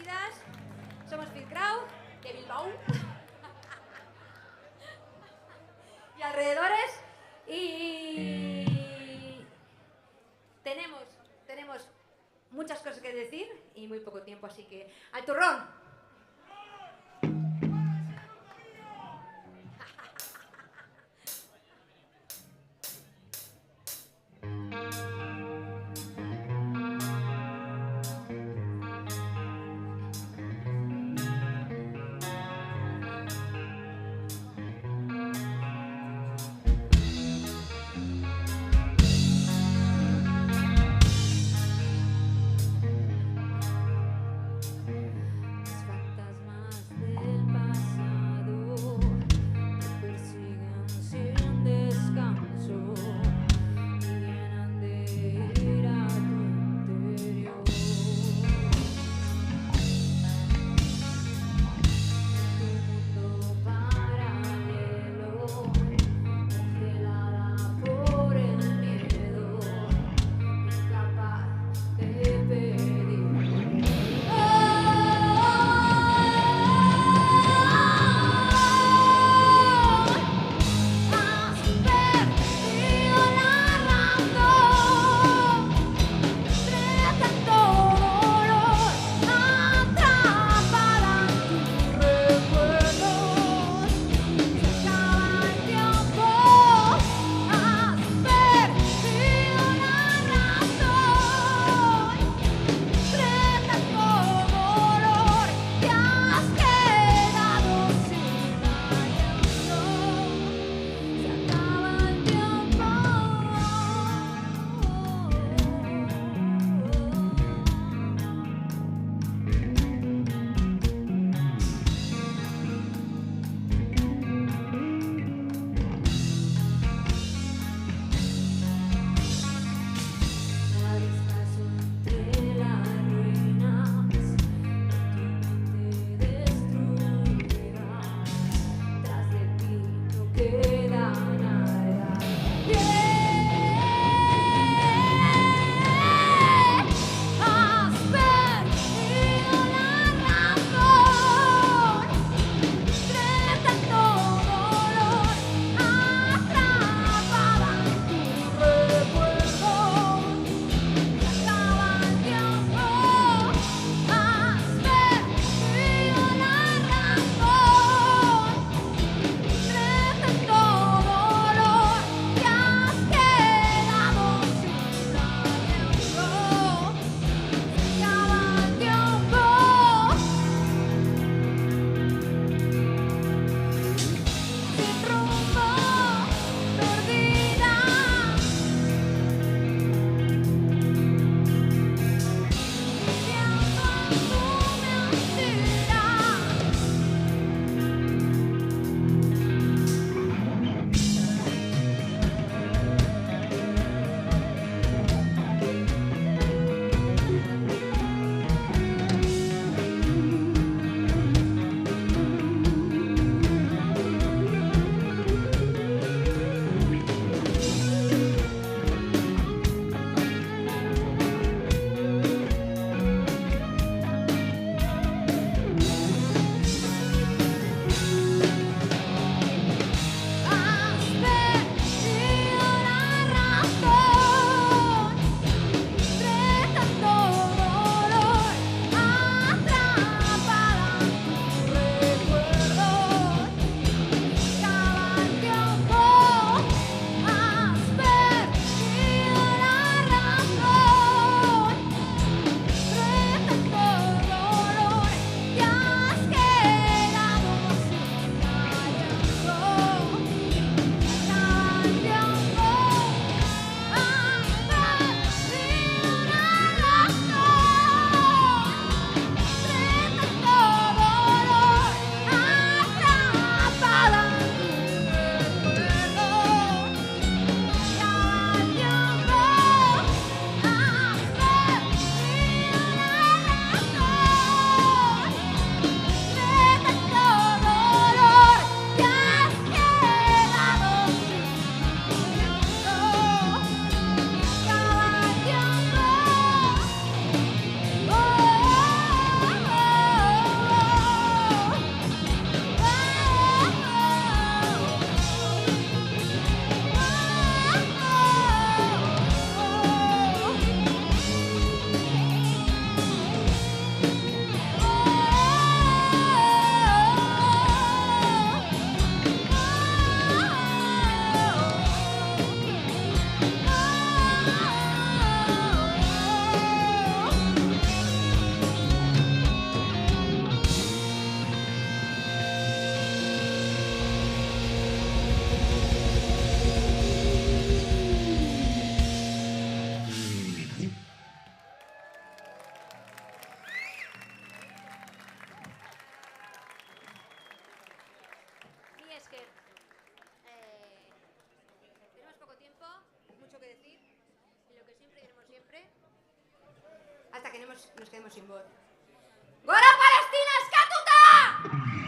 bienvenidas. Somos Fit Crowd de Bilbao y alrededores. Y tenemos muchas cosas que decir y muy poco tiempo, así que ¡al turrón! nos quedemos sin voz. ¡Gora Palestina eskatuta!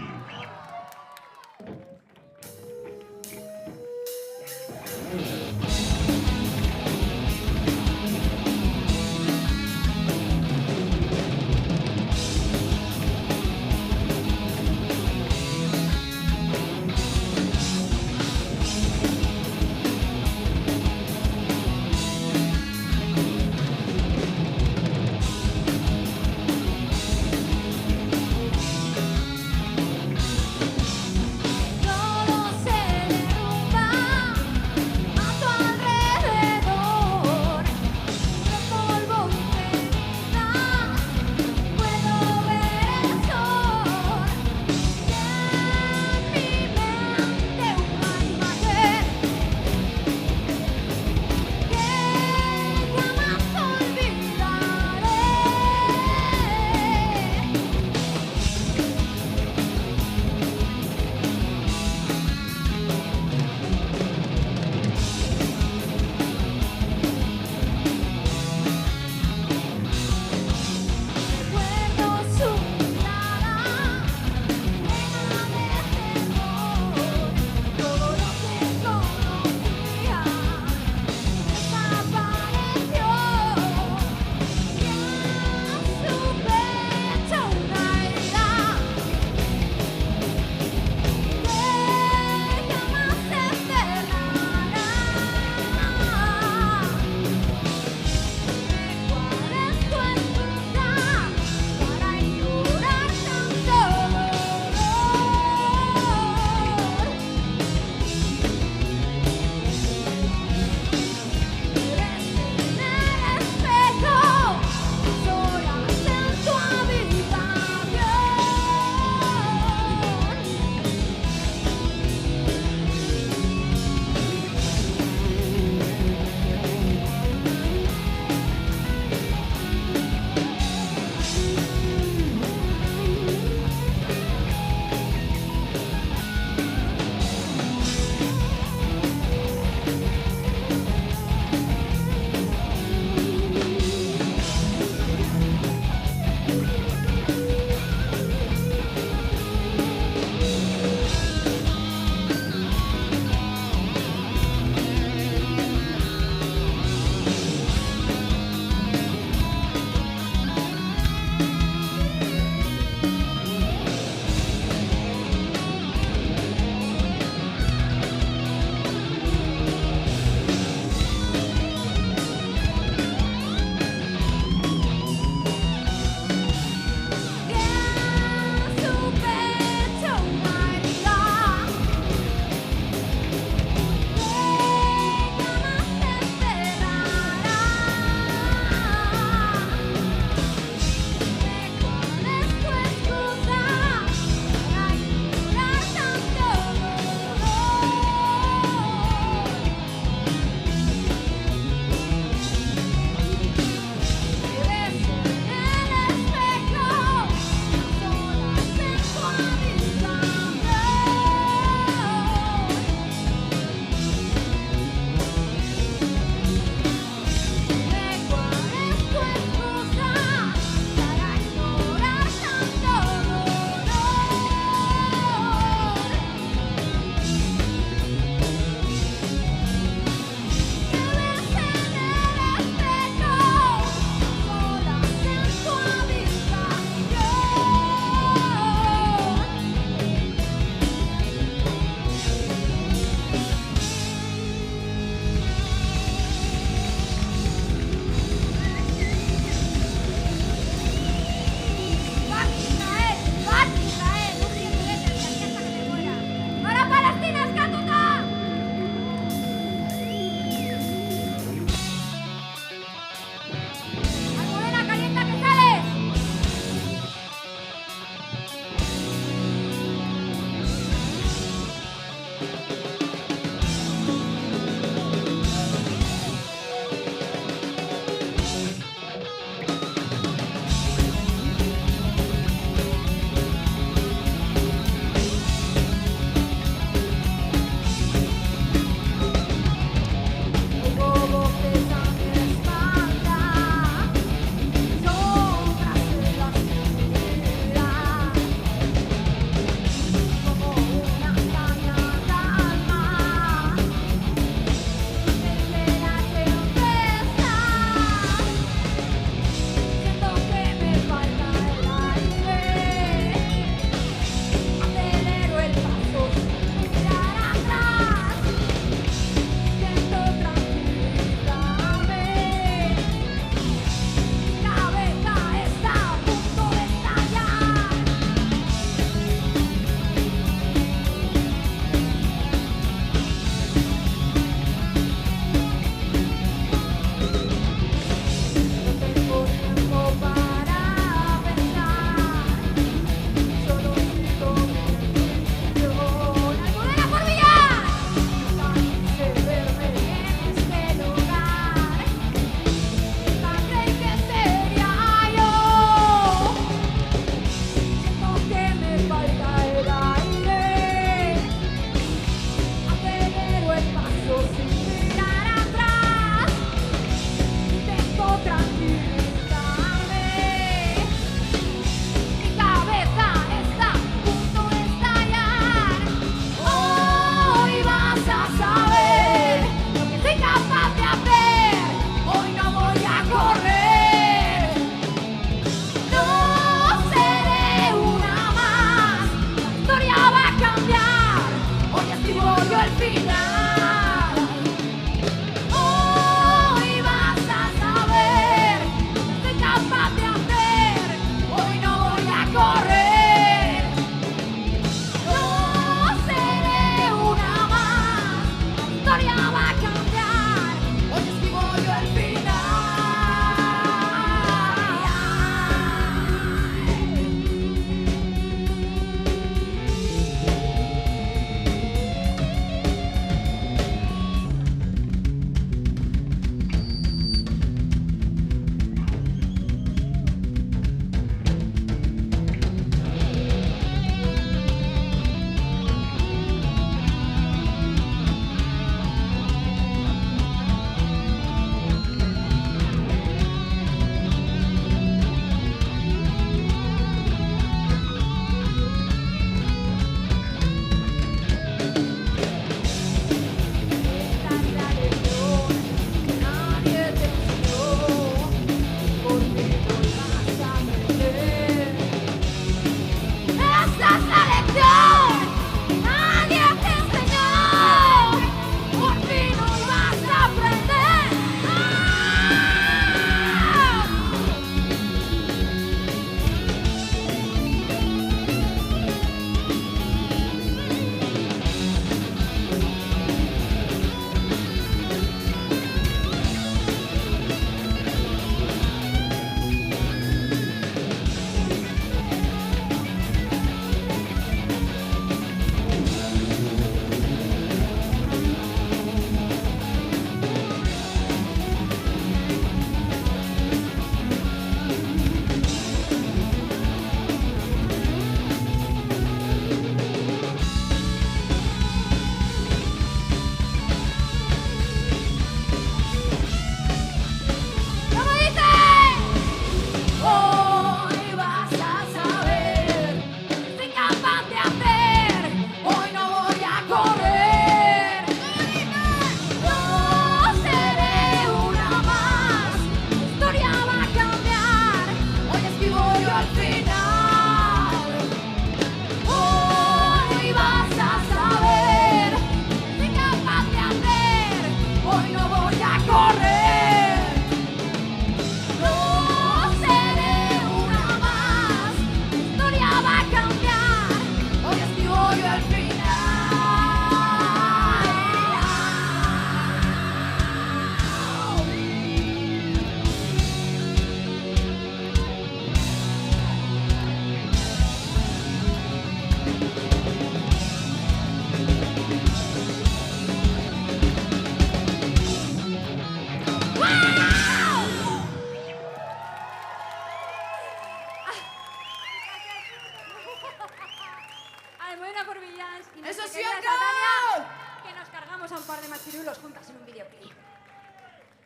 Ángeles y ¡Eso nuestra sí, querida acá! Satania, que nos cargamos a un par de machirulos juntas en un videoclip.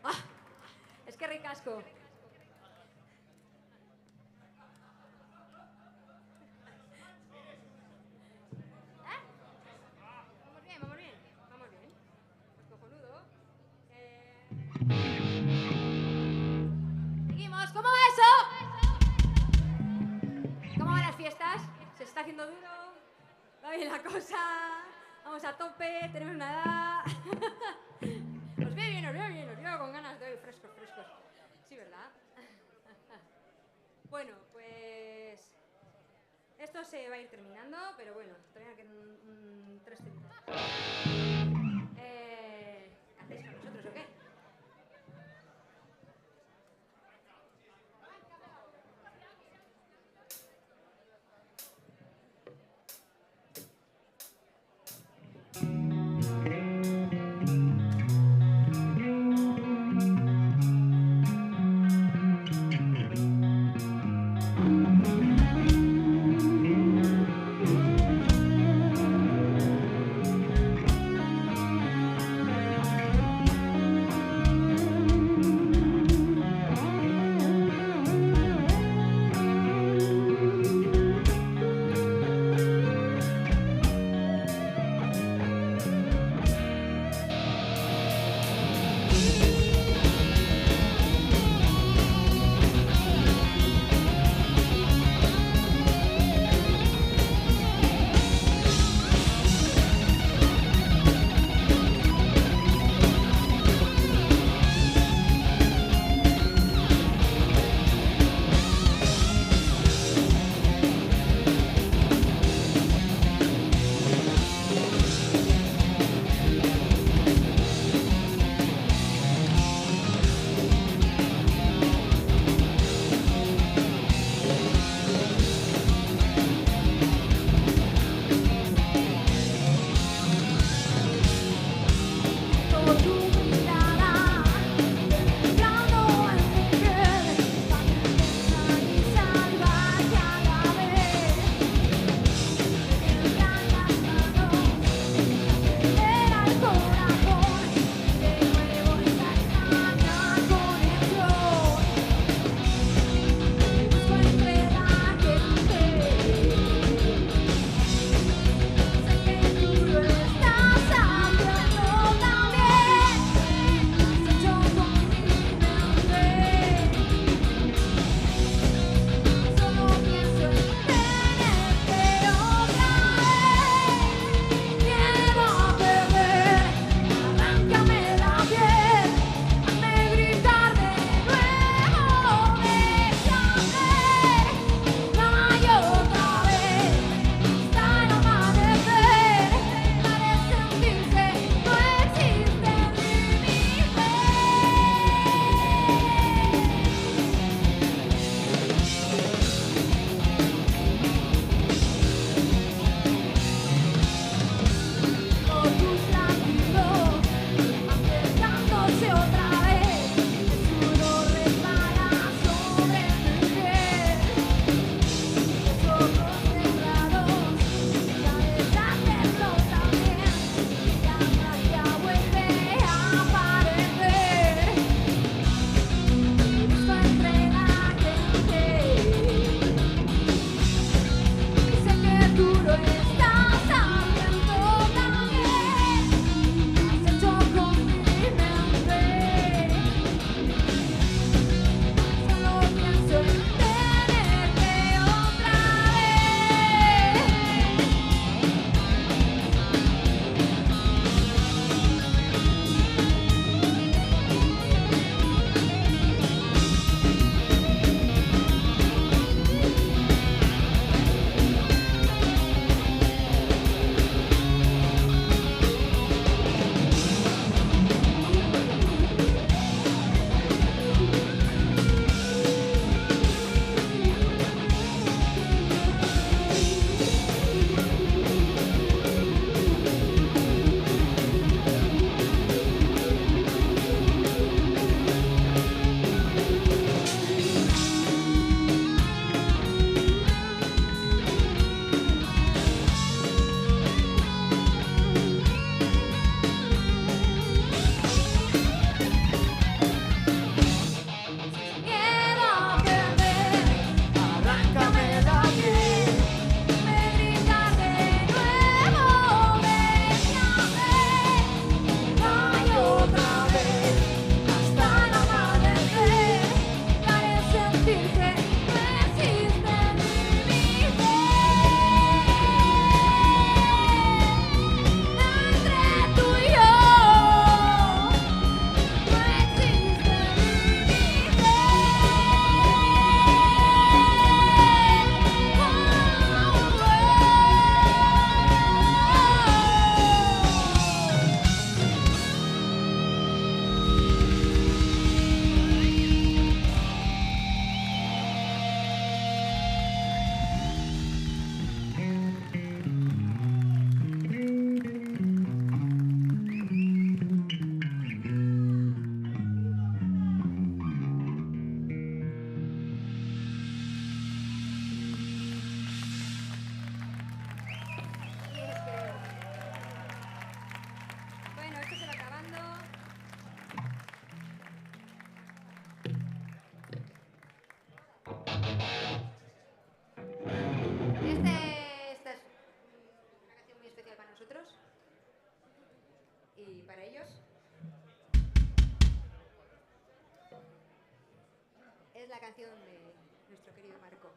¡Ah! Es que ricasco. Vamos bien, vamos bien, vamos bien. Pues cojonudo. Seguimos, ¿cómo va eso? ¿Cómo van las fiestas? ¿Se está haciendo duro? ¿Va bien la cosa? Vamos a tope, tenemos una edad. Os veo bien, os veo bien, os veo con ganas de hoy, frescos, frescos. Sí, ¿verdad? Bueno, pues esto se va a ir terminando, pero bueno, todavía quedan 3 minutos. ¿Hacéis con nosotros o qué? Y para ellos es la canción de nuestro querido Marco.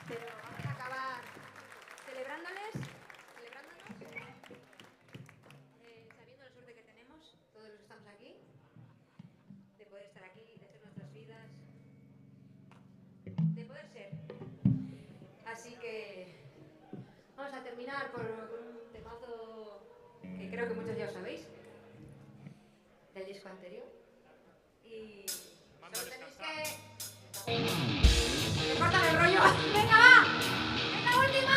Pero vamos a acabar celebrándonos, sabiendo la suerte que tenemos, todos los que estamos aquí, de poder estar aquí, de hacer nuestras vidas, de poder ser. Así que vamos a terminar con un temazo que creo que muchos ya os sabéis, del disco anterior. Y solo tenéis que... ¡Córtame el rollo! ¡Venga, va! ¡Venga, última!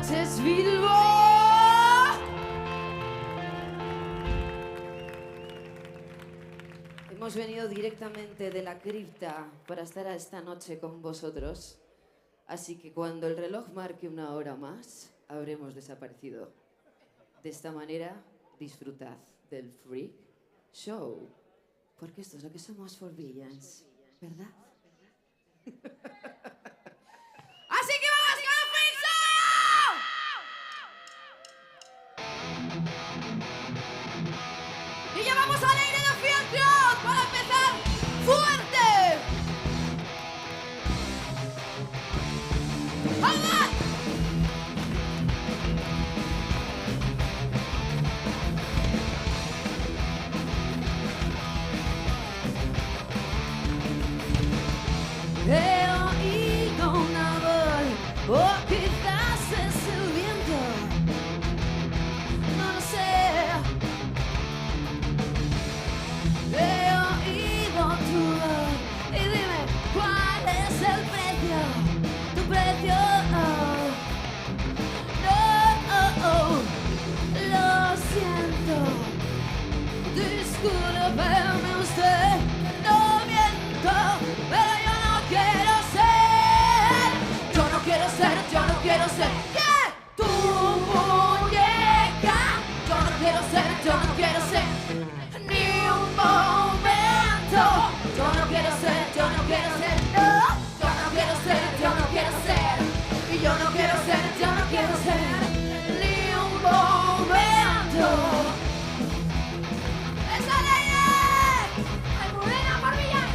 noches, Bilbo. Hemos venido directamente de la cripta para estar esta noche con vosotros. Así que cuando el reloj marque una hora más, habremos desaparecido. De esta manera, disfrutad del Freak Show. Porque esto es lo que somos for Villains, ¿verdad? ¡Así que vamos con el Freak Show! Y ya vamos a leer el Field Club para empezar fuerte. ¡Vamos! He oído una voz, o quizás es el viento, no lo sé. He oído tu voz y dime cuál es el precio, tu precio. No, lo siento, discúlpeme usted, no miento, pero yo no quiero ser, yeah, tu muñeca. Yo no quiero ser, ni un momento. Yo no quiero ser, no. Yo no quiero ser, y yo no quiero ser, ni un momento. ¡Esa ley! ¡Almudena por Villán!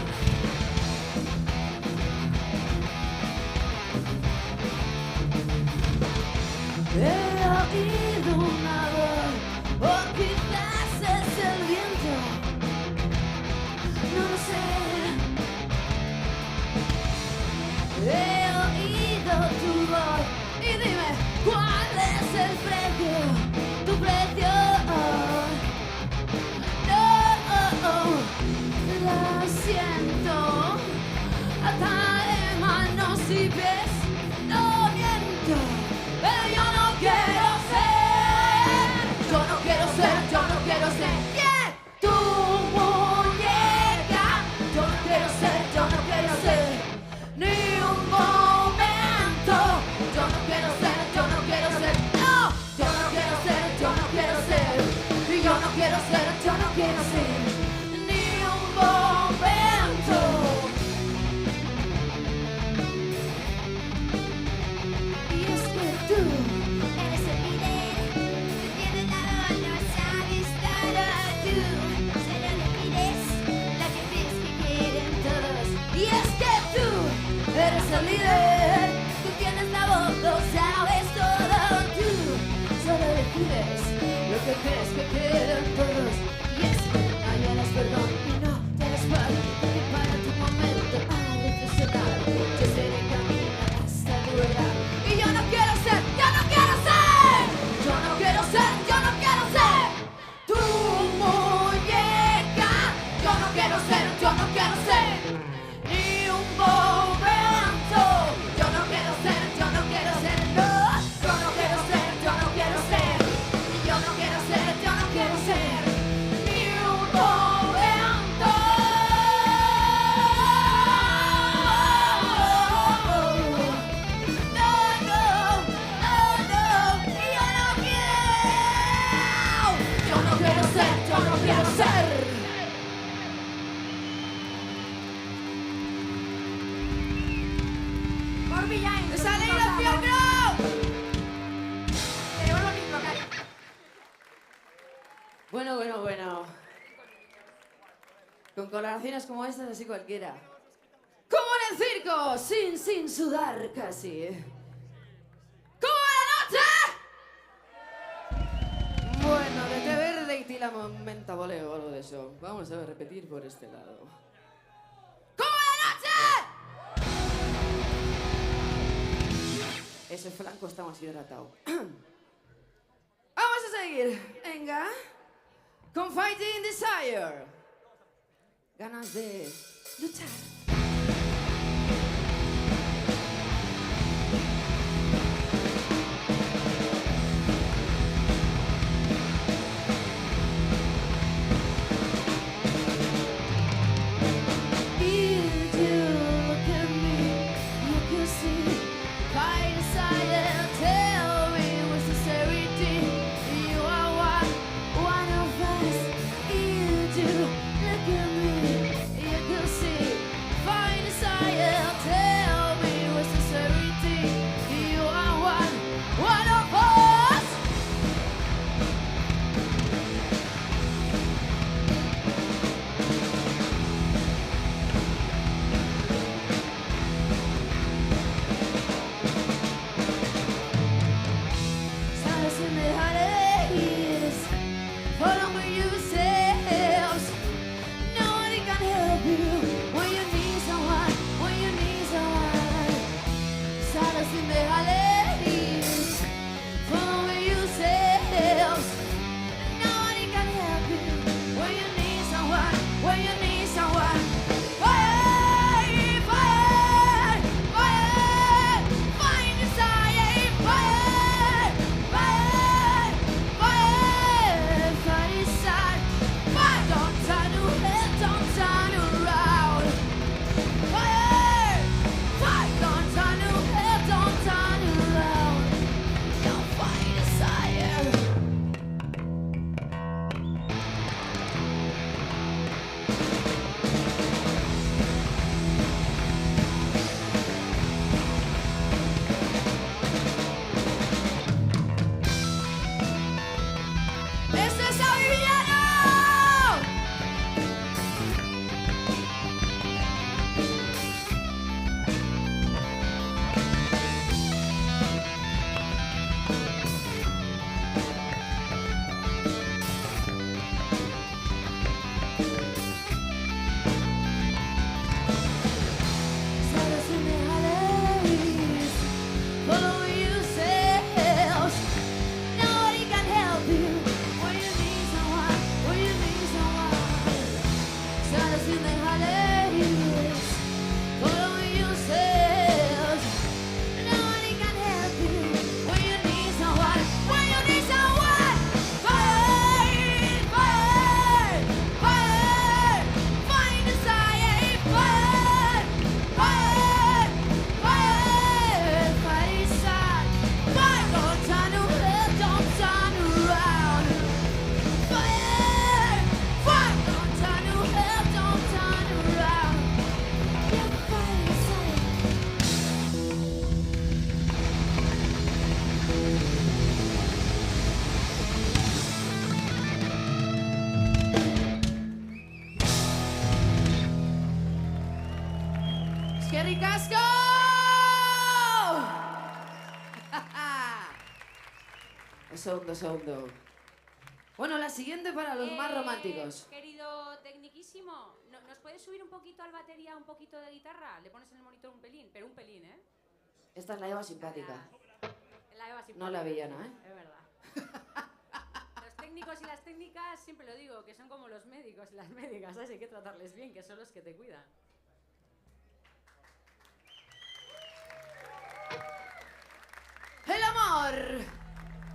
He oído una voz, o quizás es el viento, no lo sé. He oído tu voz y dime cuál es el precio, tu precio. No, lo siento, ataré manos y pies, no miento, pero yo no quiero ser, yeah, tu muñeca. Yo no quiero ser, ni un momento. Yo no quiero ser, no. Yo no quiero ser, y yo no quiero ser, ni un momento. Y es que tú Eres el líder, tú tienes la voz, lo sabes todo tú. Solo le pides lo que crees que quieren todos. Y es que tú eres el líder, tú tienes la voz, lo sabes todo tú. Solo decides lo que crees que quieren todos. Y es que no lloras perdón y no te espaldas, porque para tu momento ha reflexionar. Yo seré camino hasta tu edad. Y yo no quiero ser, tu muñeca. Yo no quiero ser, ni un momento. Yo no quiero ser, no. Yo no quiero ser, y yo no quiero ser, ni un momento. No, y yo no quiero ser, Por Villán. ¡Esa ley del Field Club! Tenemos lo mismo, Cari. Bueno. Con colaboraciones como estas, así cualquiera. Como en el circo, sin sudar casi. ¡Como la noche! Bueno, de té verde y tila menta voleo o algo de eso. Vamos a repetir por este lado. ¡Como la noche! Ese flanco está más hidratado. Vamos a seguir. Venga. Con Fighting Desire. Ganas de luchar. ¡Qué ricasco! Segundo. Bueno, la siguiente para los más románticos. Querido tecniquísimo, ¿nos puedes subir un poquito al batería, un poquito de guitarra? Le pones en el monitor un pelín, pero un pelín, ¿eh? Esta es la Eva simpática. La Eva simpática. No la villana, ¿eh? Es verdad. Los técnicos y las técnicas, siempre lo digo, que son como los médicos y las médicas, ¿sabes? Hay que tratarles bien, que son los que te cuidan. El amor.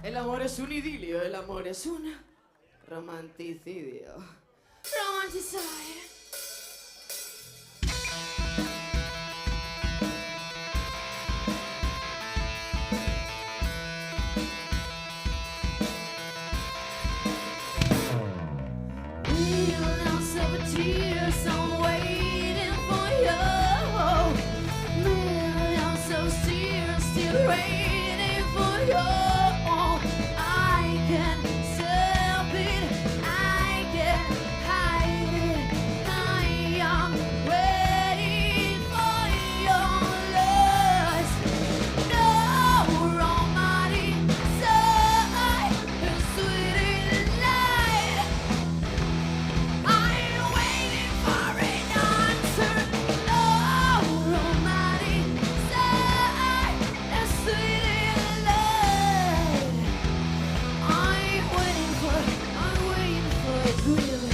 El amor es un idilio, el amor es un romanticidio. Romanticide. Millions of tears, I'm waiting for you. Millions of tears still waiting for you. I can stop it, I can hide it. I am waiting for your love. No romantic side, sweet light. I'm waiting for an answer. No romantic side, sweet light. I'm waiting for a dream.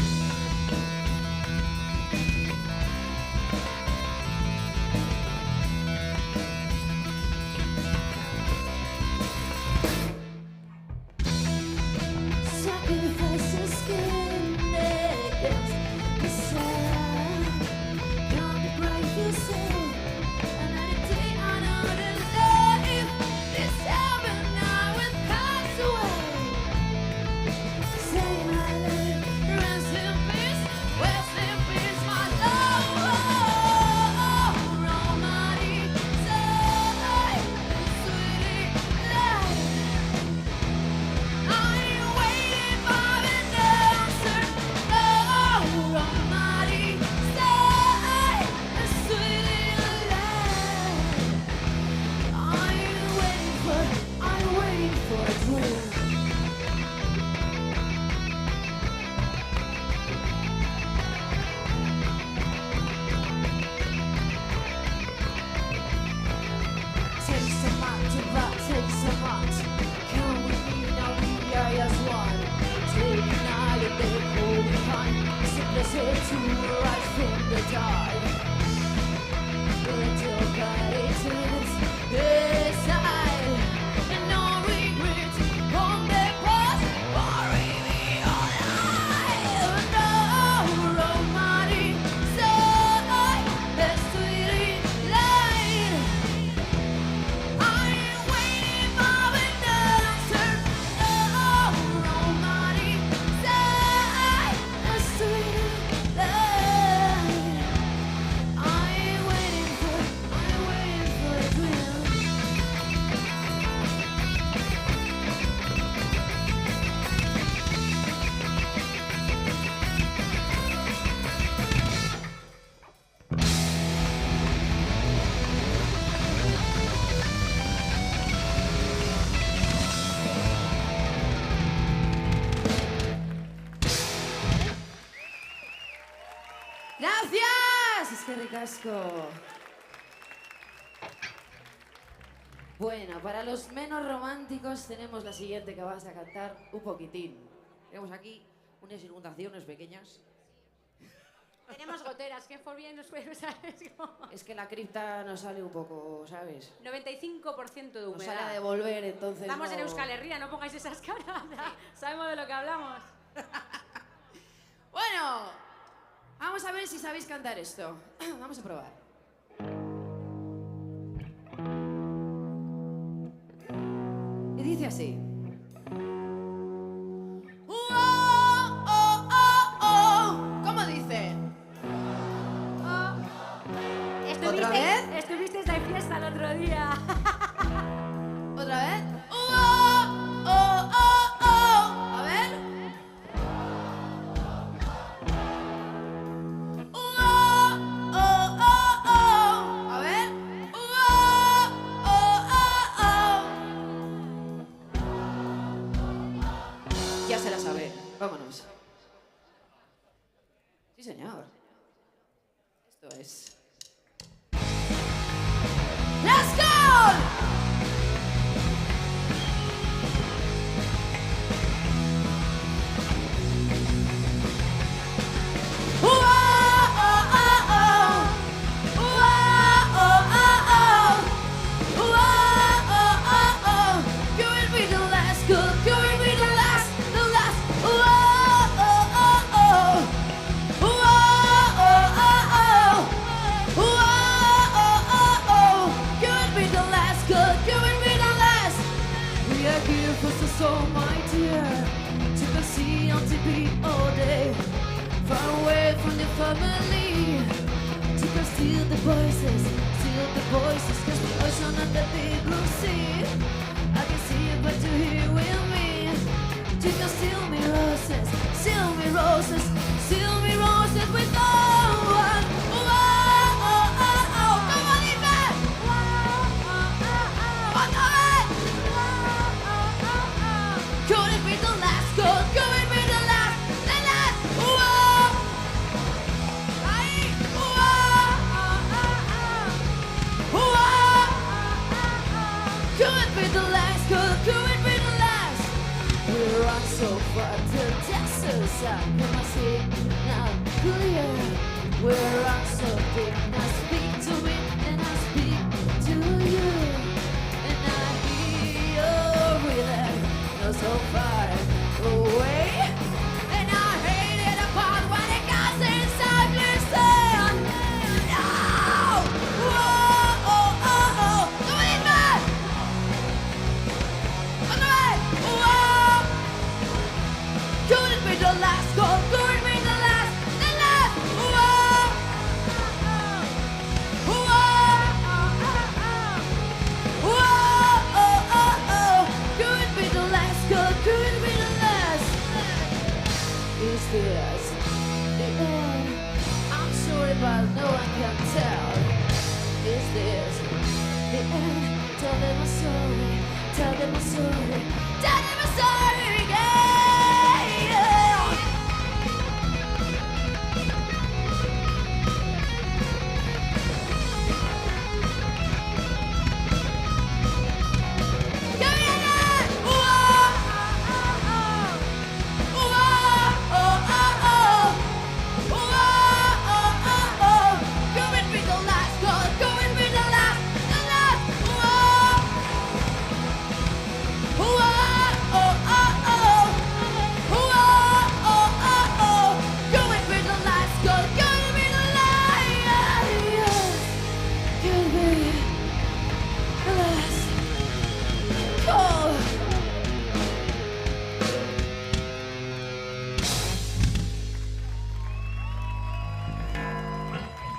Sacrifice skin against the sun. Don't break yourself. Another day, another life. This heaven now will pass away. Say my life, rest in peace, my love. Romantic side, sweet light. I'm waiting for an answer. No romantic side, sweet light. I'm waiting for a dream. Take some out, take some out. Come with me now, we are as one. Take an holiday, hold on. Sickness to rise from the dark. Until God exists inside. And no regrets from the past. Bury me alive. No romantic side, the sweet light. I'm waiting for an answer. No romantic side, a sweet light. I'm waiting for a dream. ¡Gracias! Es que ricasco. Bueno, para los menos románticos tenemos la siguiente que vas a cantar un poquitín. Tenemos aquí unas inundaciones pequeñas. Tenemos goteras, que por bien nos puede, ¿sabes? Es que la cripta nos sale un poco, ¿sabes? 95% de Nos humedad. sale a devolver, entonces Estamos no... en Euskal Herria, no pongáis esas caras. Sabemos de lo que hablamos. Bueno, vamos a ver si sabéis cantar esto. Vamos a probar. Y dice así. ¿Cómo dice? ¿Otra vez? Estuvisteis de fiesta el otro día. ¿Otra vez? A ver. A Sí, señor. Esto es... ¡Let's go! So my dear, took a seat on TV all day, far away from your family. Took us steal the voices, cause the ocean and the big blue sea. I can see you, but you're here with me. Took us steal me roses, with no one. Come on, Eva! Could it be the last? Could it be the last? The last? Whoa! Aye! Whoa! Could it be the last? Could it be the last? We run so far to the desert side. Can I see now clear? We run so deep. I speak to me and I speak to you, and I hear your rhythm. So far away, and I hate it apart when it goes inside your sand. No! Whoa! Come on in, man! On the way! Whoa! Could it be the last call? Could it be the last? The last! Whoa! Could it be the last? Could be the last? Is this the end? I'm sorry, but no one can tell. Is this the end? Tell them I'm sorry. Tell them I'm sorry. Tell them I'm sorry again.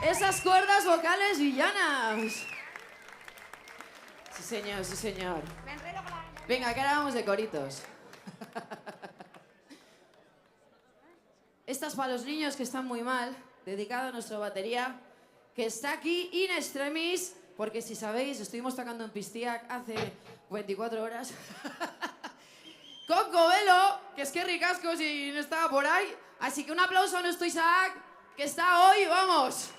Esas cuerdas vocales villanas. Sí, señor, sí, señor. Venga, que ahora vamos de coritos. Esta es para los niños que están muy mal, dedicado a nuestra batería, que está aquí in extremis, porque si sabéis, estuvimos tocando en Pistiac hace 24 horas. Con Covelo, que es que ricasco si no estaba por ahí. Así que un aplauso a nuestro Isaac, que está hoy, vamos.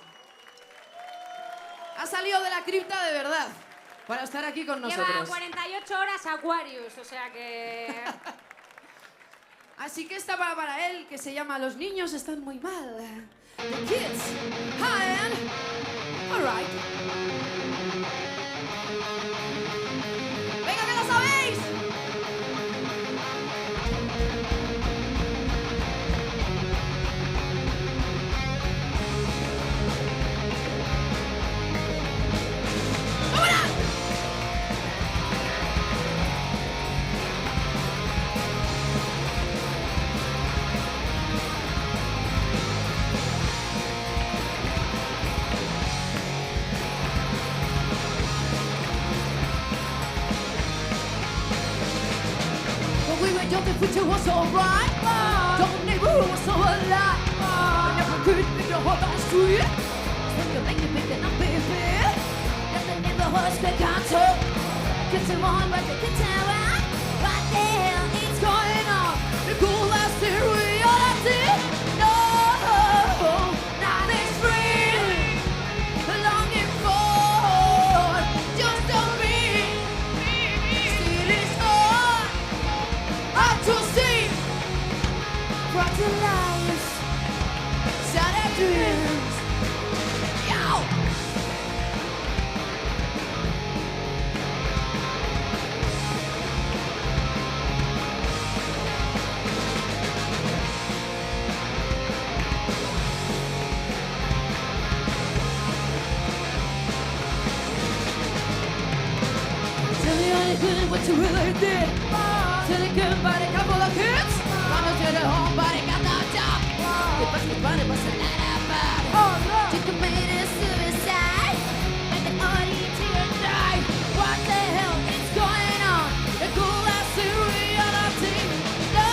Ha salido de la cripta de verdad para estar aquí con nosotros. Lleva 48 horas Aquarius, o sea que... Así que esta va para él, que se llama Los niños están muy mal. The kids, high and all right. ¡Venga, que lo sabéis! The future was alright. Don't neighborhood was so alive. I never could pick your heart on the street. Still you make it big enough, baby. Let the neighborhoods get control. Kids are on, but they can tell it. What the hell is going on? The cool last reality. No. doing what you really did. Till you couldn't buy a couple of kids. Mama to the home, but he got no job. The bus was running, but it's not that bad. You committed suicide, and the auditor died. What the hell is going on? The cool ass reality. No,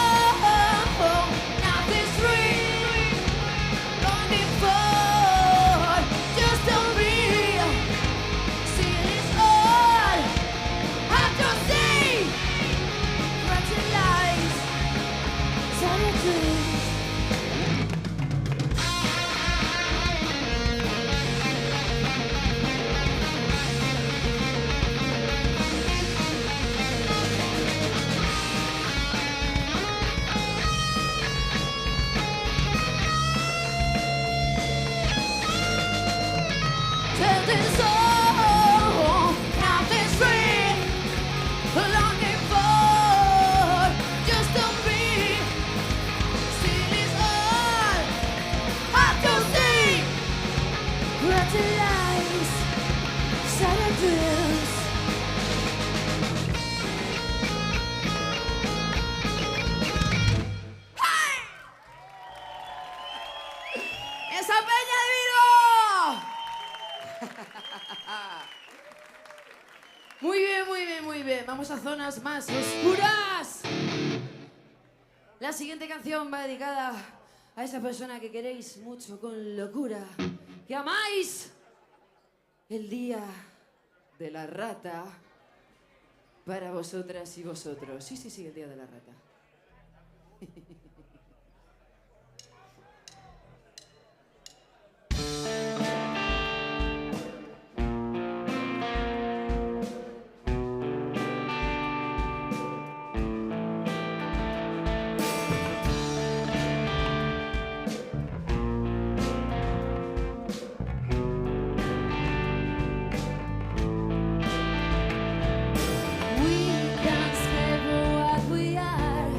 nothing's real. Longing for just a real. See this all. Have to see. Fertilize. Solid dreams. Nothing's all, nothing's real. Longing for just a beat. Still is all have to see. Fertilize, solid dreams. ¡Esa peña de Vigo! Muy bien, muy bien, muy bien. Vamos a zonas más oscuras. La siguiente canción va dedicada a esa persona que queréis mucho con locura, que amáis el día de la rata para vosotras y vosotros. Sí, sí, sí, el día de la rata. We can stay for what we are.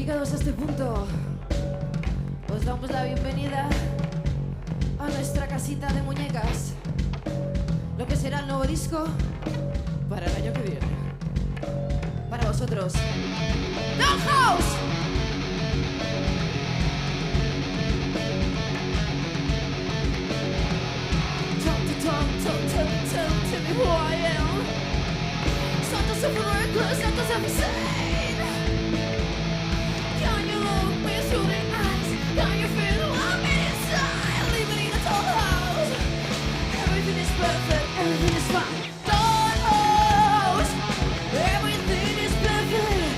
Llegados a este punto, os damos la bienvenida a nuestra casita de muñecas, lo que será el nuevo disco para el año que viene. Para vosotros, Dollhouse. Tell me who I am. Sometimes I'm reckless, sometimes I'm insane. Can you look me through the eyes? Can you feel I'm inside? Living in a tall house. Everything is perfect, everything is fine. Dollhouse. Everything is perfect.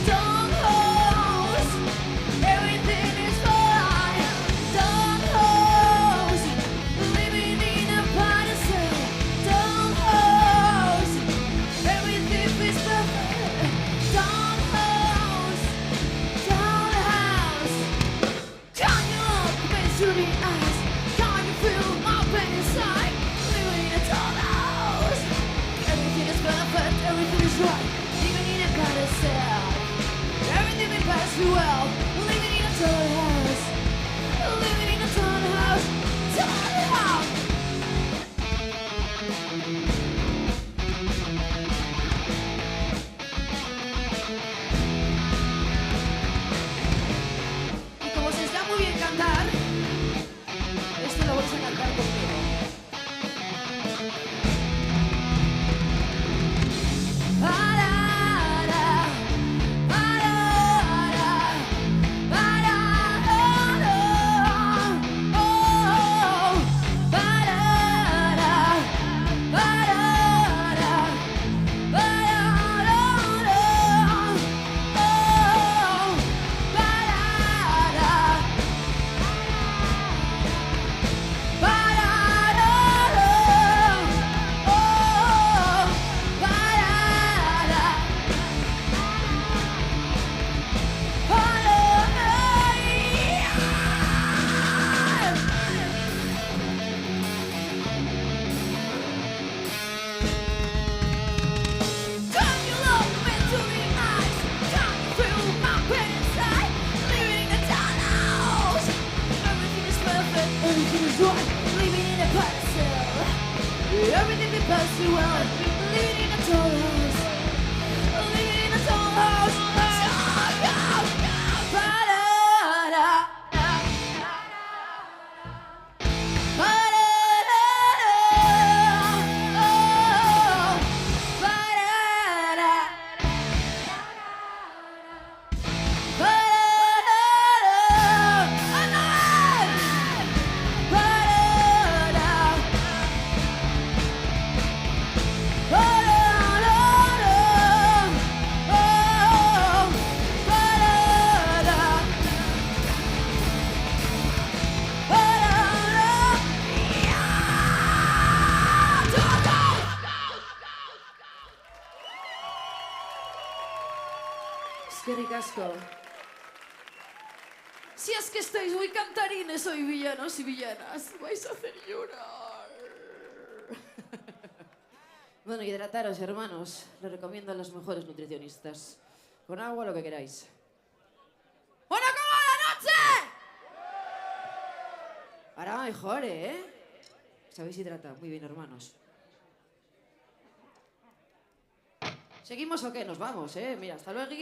Dollhouse. Everything is fine. Dollhouse. Living in a fantasy. Dollhouse. Everything is perfect. Dollhouse. Dollhouse. Can you look me through the eyes? Can you feel my pain inside? Living in a dollhouse. Everything is perfect, everything is right. Living in a carousel. Everything will pass you well. Living in a dollhouse. Living in a dollhouse. Dollhouse. Y como se está muy bien cantar, esto lo vais a cantar conmigo. Can you look me into the eyes? Can you feel my pain inside? Living in a dollhouse. Everything is perfect, everything is right. Living in a castle. Everything will pass you well. Living in a dollhouse. Living in a dollhouse. Dollhouse. Ba-da-da. Eskerrik asko. Si es que estáis muy cantarines hoy, villanos y villanas, vais a hacer llorar. Bueno, hidrataros, hermanos. Lo recomiendo a los mejores nutricionistas. Con agua, lo que queráis. ¡Bueno, cómo va la noche! Ahora mejor, ¿eh? Os habéis hidratado. Muy bien, hermanos. ¿Seguimos o qué? Nos vamos, ¿eh? Mira, hasta luego.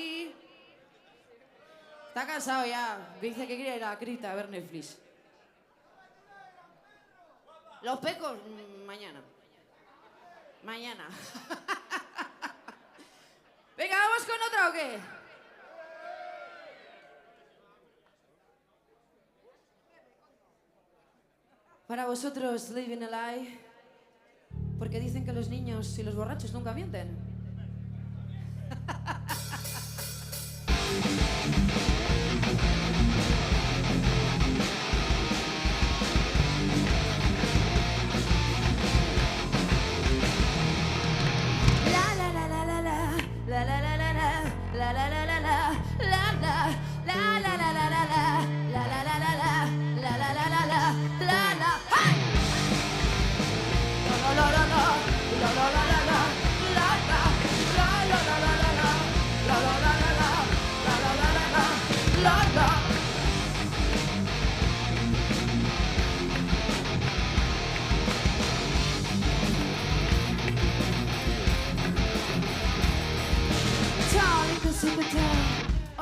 Está cansado ya. Dice que quiere ir a la cripta a ver Netflix. Los pecos, mañana. Mañana. Venga, ¿vamos con otra o qué? Para vosotros, Living a Lie. Porque dicen que los niños y los borrachos nunca mienten.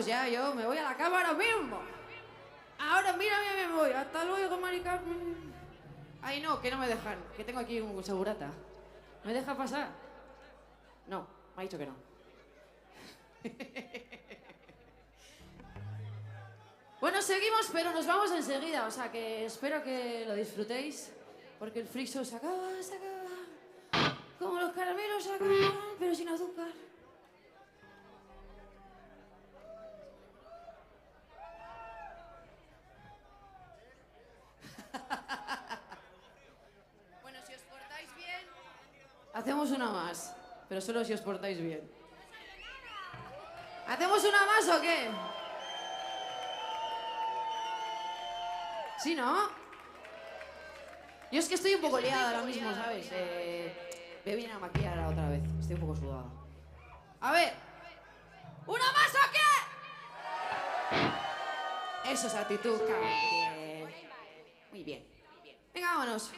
pues ya, yo me voy a la cama ahora mismo. Ahora, mírame, me voy. Hasta luego, marica. Ay, no, que no me dejan. Que tengo aquí un segurata. ¿Me deja pasar? No, me ha dicho que no. Bueno, seguimos, pero nos vamos enseguida. O sea, que espero que lo disfrutéis. Porque el freak show se acaba. Como los caramelos se acaban, pero sin azúcar. Bueno, si os portáis bien, hacemos una más. Pero solo si os portáis bien. ¿Hacemos una más o qué? ¿Sí, no? Yo es que estoy un poco liada ahora mismo, ¿sabes? Me vine a maquillar otra vez. Estoy un poco sudada. A ver. ¿Una más o qué? Eso es actitud, cabrón. Bien. Muy bien. Venga, vámonos.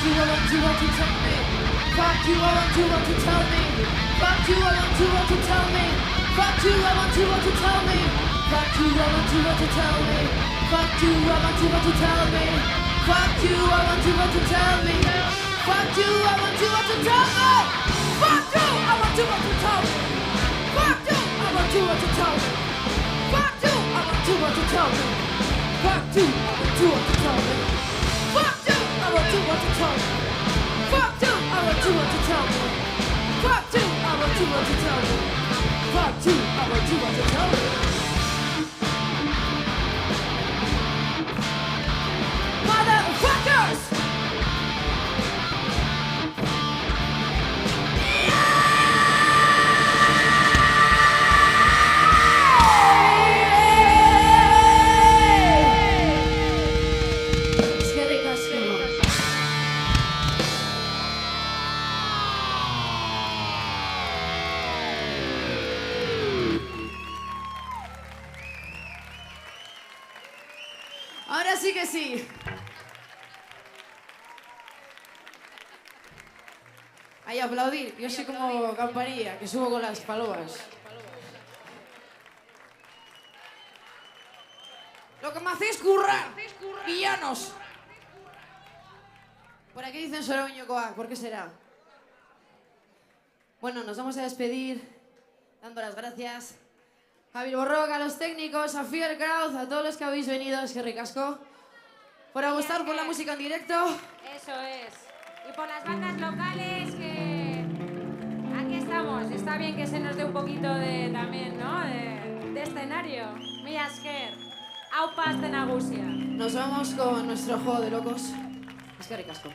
you, I want you to tell me. Fuck you, I want you to tell me. Fuck you, I want you to tell me. Fuck you, I want you to tell me. Fuck you, I want you to tell me. Fuck you, I want you to tell me. Fuck you, I want you to tell me. Fuck you, I want you to tell me. Fuck you, I want you to tell me. Fuck you, I want you to tell me. Fuck you, I want you to tell me. Fuck you, I want you to tell me. Fuck you, I want you to tell me. Fuck you, I want you to tell me. Fuck you, I want you to tell me. Fuck you, I want you to tell me. Motherfuckers! Ahora sí que sí. Ahí aplaudir. Yo soy como campanilla, que subo con las palomas. Lo que me hacéis currar, villanos. Por aquí dicen Soroño Coac, ¿por qué será? Bueno, nos vamos a despedir dando las gracias a Bilborrock, a los técnicos, a Fear Crowd, a todos los que habéis venido, es que ricasco. Por agustar por la música en directo. Eso es. Y por las bandas locales que... Aquí estamos. Está bien que se nos dé un poquito de también, ¿no? De escenario. Mila esker. Aupas de Nagusia. Nos vamos con nuestro juego de locos. Es que ricasco.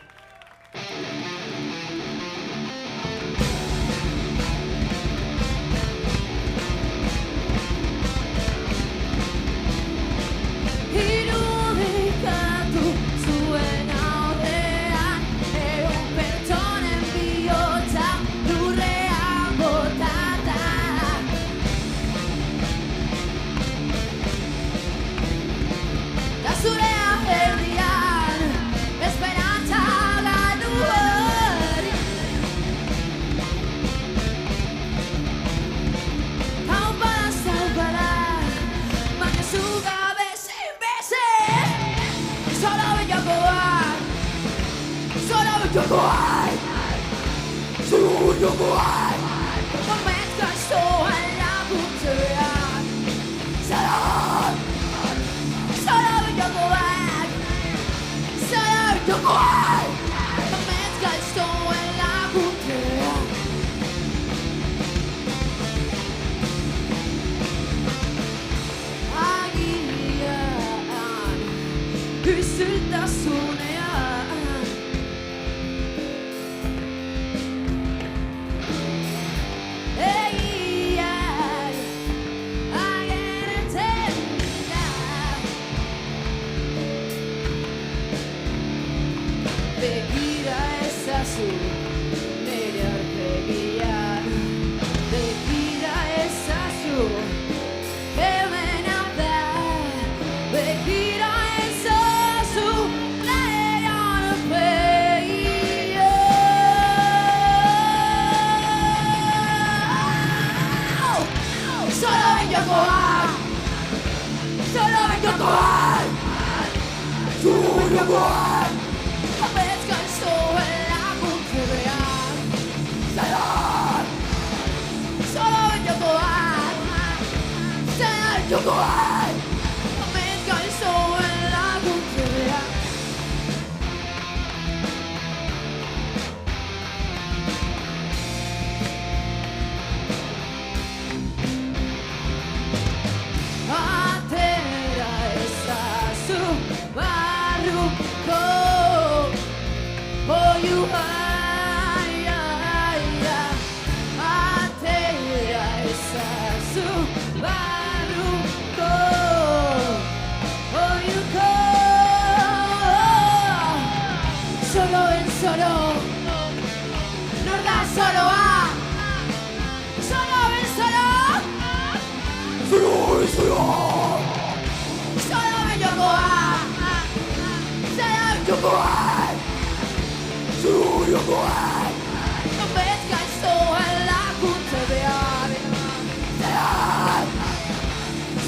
No me canso en la cunta de ave.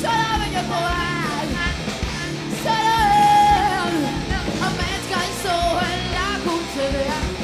Solo vengo por solo no me canso en la cunta de ave.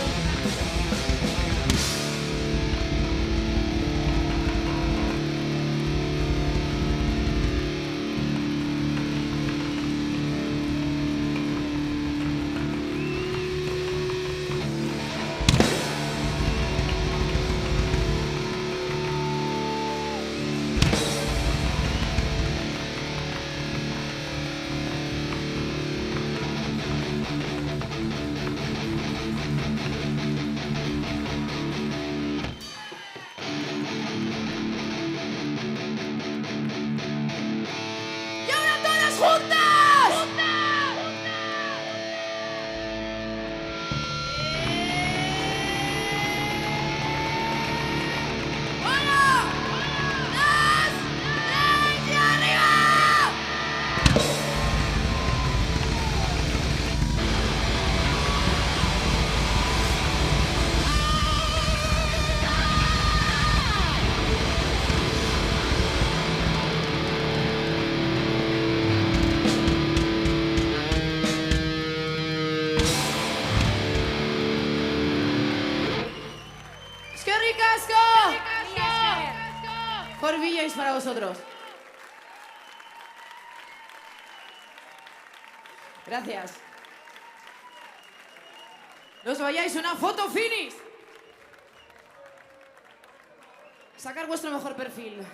¡Y ahora todas juntas! ¡Uno! ¡Dos! ¡Tres! ¡Y arriba! ¡Es que ricasco! Por VJs para vosotros. Gracias. No os vayáis, una foto finish. Sacar vuestro mejor perfil.